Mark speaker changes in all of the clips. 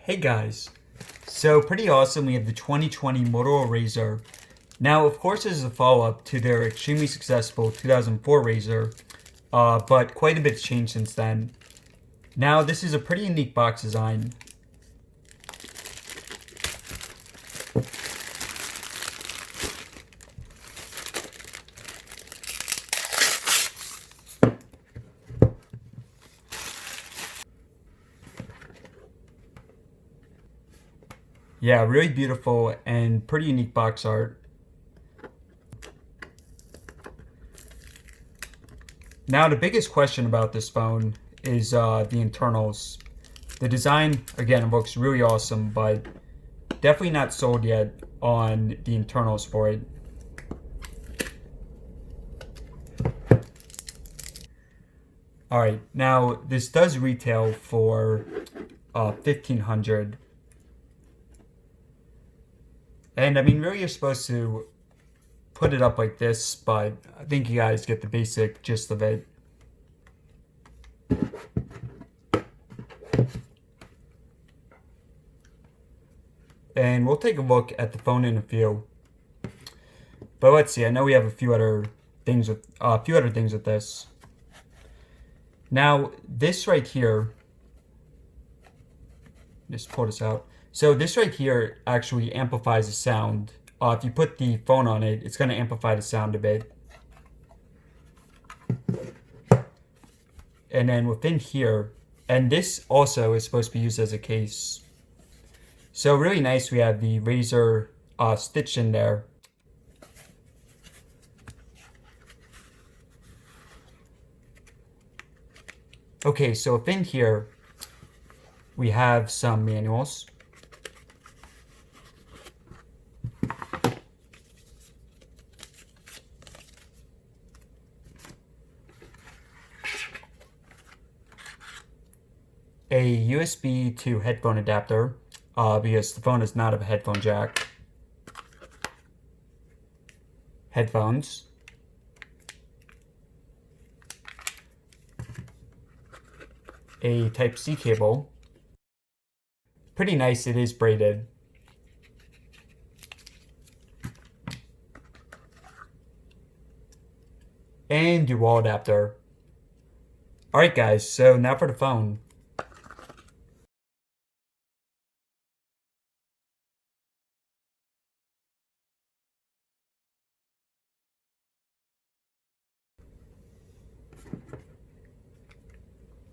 Speaker 1: Hey guys, so pretty awesome. We have the 2020 Motorola RAZR. Now, of course, this is a follow-up to their extremely successful 2004 RAZR, but quite a bit's changed since then. Now, this is a pretty unique box design. Yeah, really beautiful and pretty unique box art. Now, the biggest question about this phone is the internals. The design, again, looks really awesome, but definitely not sold yet on the internals for it. Alright, now this does retail for $1,500. And I mean, really, you're supposed to put it up like this, but I think you guys get the basic gist of it. And we'll take a look at the phone in a few. But let's see. I know we have a few other things with this. Now, this right here. Just pull this out. So this right here actually amplifies the sound. If you put the phone on it, it's going to amplify the sound a bit. And then within here, and this also is supposed to be used as a case. So really nice, we have the RAZR stitched in there. Okay, so within here, we have some manuals. A USB to headphone adapter, because the phone does not have a headphone jack. Headphones. A Type-C cable. Pretty nice, it is braided. And your wall adapter. Alright guys, so now for the phone.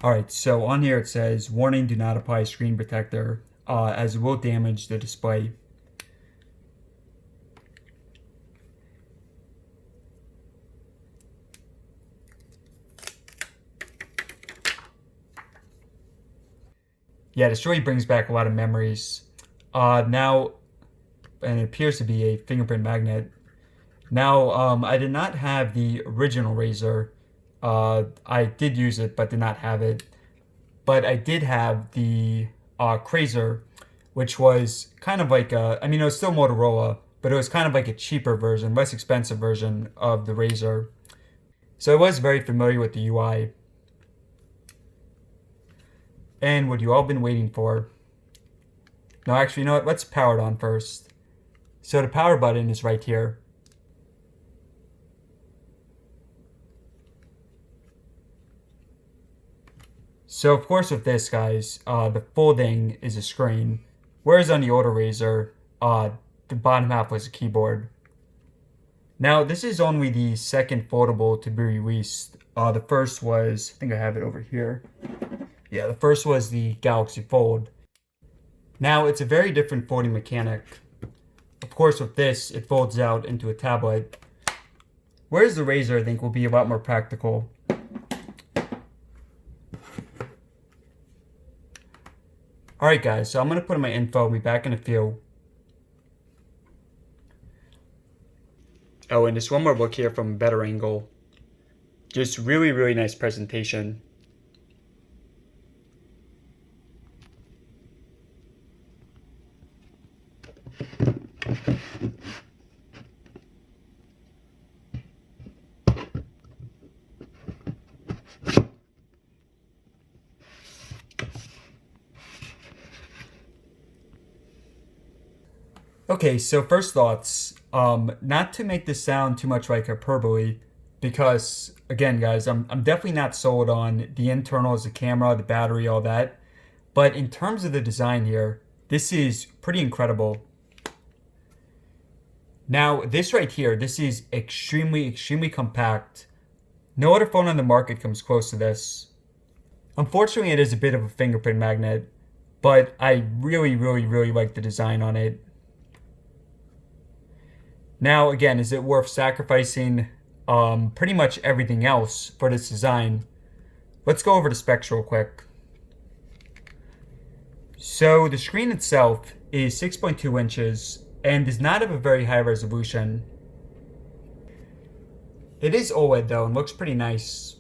Speaker 1: Alright, so on here it says, warning, do not apply screen protector, as it will damage the display. Yeah, this really brings back a lot of memories. Now, and it appears to be a fingerprint magnet. Now, I did not have the original RAZR. I did use it, but did not have it. But I did have the RAZR, which was kind of like a, I mean, it was still Motorola, but it was kind of like a cheaper version, less expensive version of the RAZR. So I was very familiar with the UI. And what you all been waiting for. No, actually, you know what? Let's power it on first. So the power button is right here. So of course with this, guys, the full thing is a screen, whereas on the older RAZR, the bottom half was a keyboard. Now this is only the second foldable to be released. The first was, I think I have it over here. Yeah, the first was the Galaxy Fold. Now it's a very different folding mechanic. Of course with this, it folds out into a tablet, whereas the RAZR I think will be a lot more practical. Alright guys, so I'm going to put in my info. I'll be back in a few. Oh, and just one more look here from a better angle. Just really, really nice presentation. Okay, so first thoughts. Not to make this sound too much like hyperbole, because again, guys, I'm definitely not sold on the internals, the camera, the battery, all that. But in terms of the design here, this is pretty incredible. Now, this right here, this is extremely compact. No other phone on the market comes close to this. Unfortunately, it is a bit of a fingerprint magnet, but I really like the design on it. Now, again, is it worth sacrificing pretty much everything else for this design? Let's go over the specs real quick. So the screen itself is 6.2 inches and does not have a very high resolution. It is OLED though and looks pretty nice.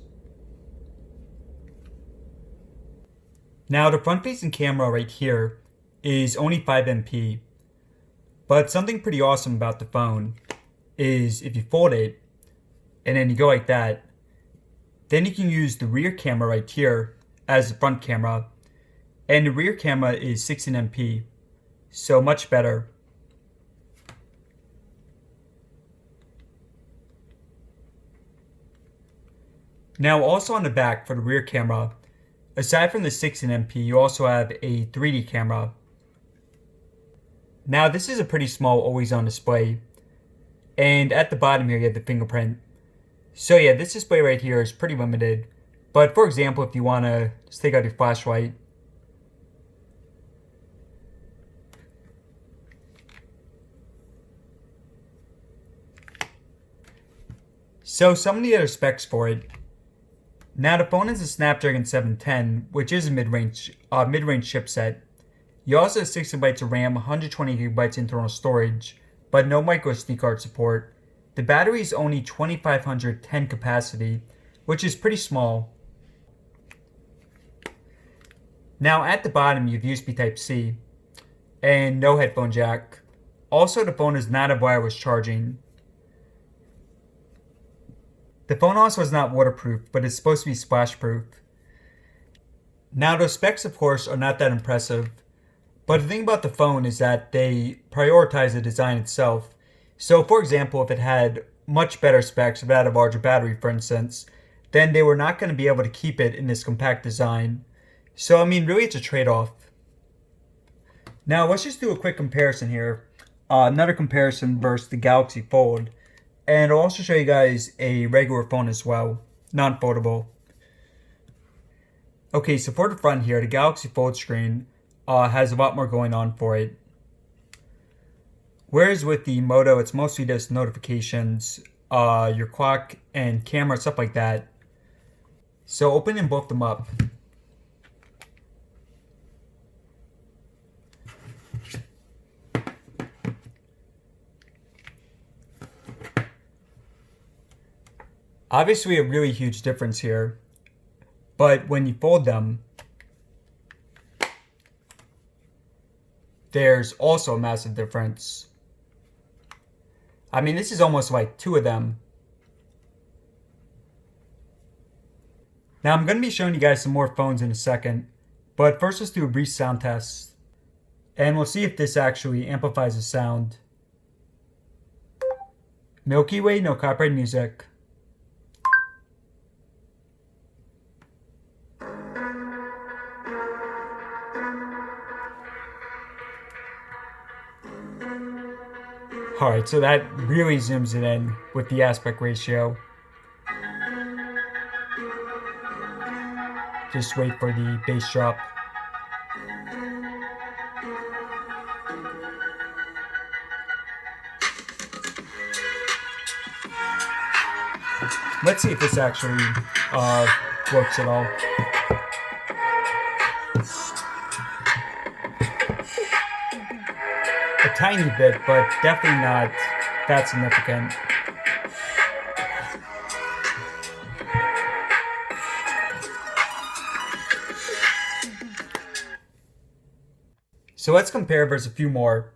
Speaker 1: Now the front-facing camera right here is only 5MP. But something pretty awesome about the phone is if you fold it and then you go like that, then you can use the rear camera right here as the front camera. And the rear camera is 16MP, so much better. Now also on the back for the rear camera, aside from the 16MP, you also have a 3D camera. Now this is a pretty small always-on display, and at the bottom here you have the fingerprint. So yeah, this display right here is pretty limited, but for example, if you want to just take out your flashlight, so some of the other specs for it. Now the phone has a Snapdragon 710, which is a mid-range chipset. You also have 6GB of RAM, 128GB internal storage, but no micro SD card support. The battery is only 2510 capacity, which is pretty small. Now at the bottom you have USB Type-C and no headphone jack. Also the phone does not have wireless charging. The phone also is not waterproof, but it's supposed to be splash proof. Now those specs of course are not that impressive. But the thing about the phone is that they prioritize the design itself. So for example, if it had much better specs, if it had a larger battery for instance, then they were not going to be able to keep it in this compact design. So I mean, really it's a trade-off. Now let's just do a quick comparison here. Another comparison versus the Galaxy Fold. And I'll also show you guys a regular phone as well, non-foldable. Okay, so for the front here, the Galaxy Fold screen has a lot more going on for it. Whereas with the Moto, it's mostly just notifications, your clock and camera, stuff like that. So opening both them up. Obviously a really huge difference here, but when you fold them, there's also a massive difference. I mean, this is almost like two of them. Now, I'm going to be showing you guys some more phones in a second, but first let's do a brief sound test. And we'll see if this actually amplifies the sound. Milky Way, no copyright music. Alright, so that really zooms it in with the aspect ratio. Just wait for the bass drop. Let's see if this actually works at all. A tiny bit, but definitely not that significant. So let's compare versus a few more.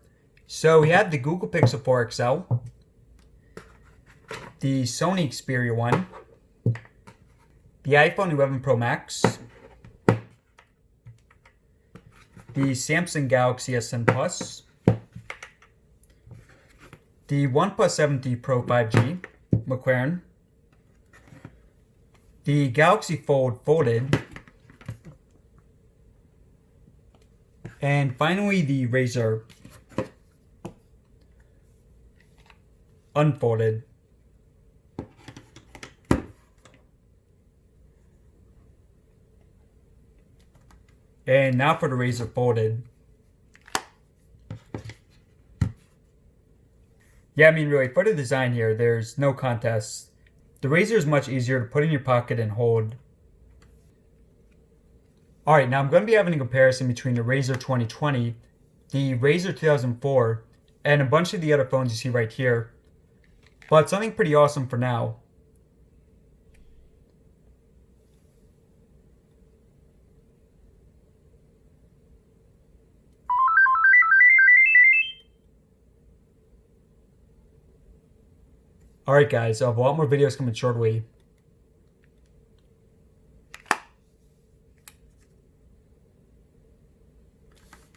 Speaker 1: So we have the Google Pixel 4 XL, the Sony Xperia one, the iPhone 11 Pro Max, the Samsung Galaxy S10 Plus, the OnePlus 7T Pro 5G, McLaren, the Galaxy Fold folded, and finally the RAZR unfolded. And now for the RAZR folded. Yeah, I mean, really, for the design here, there's no contest. The RAZR is much easier to put in your pocket and hold. Alright, now I'm going to be having a comparison between the RAZR 2020, the RAZR 2004, and a bunch of the other phones you see right here. But something pretty awesome for now. Alright guys, I have a lot more videos coming shortly.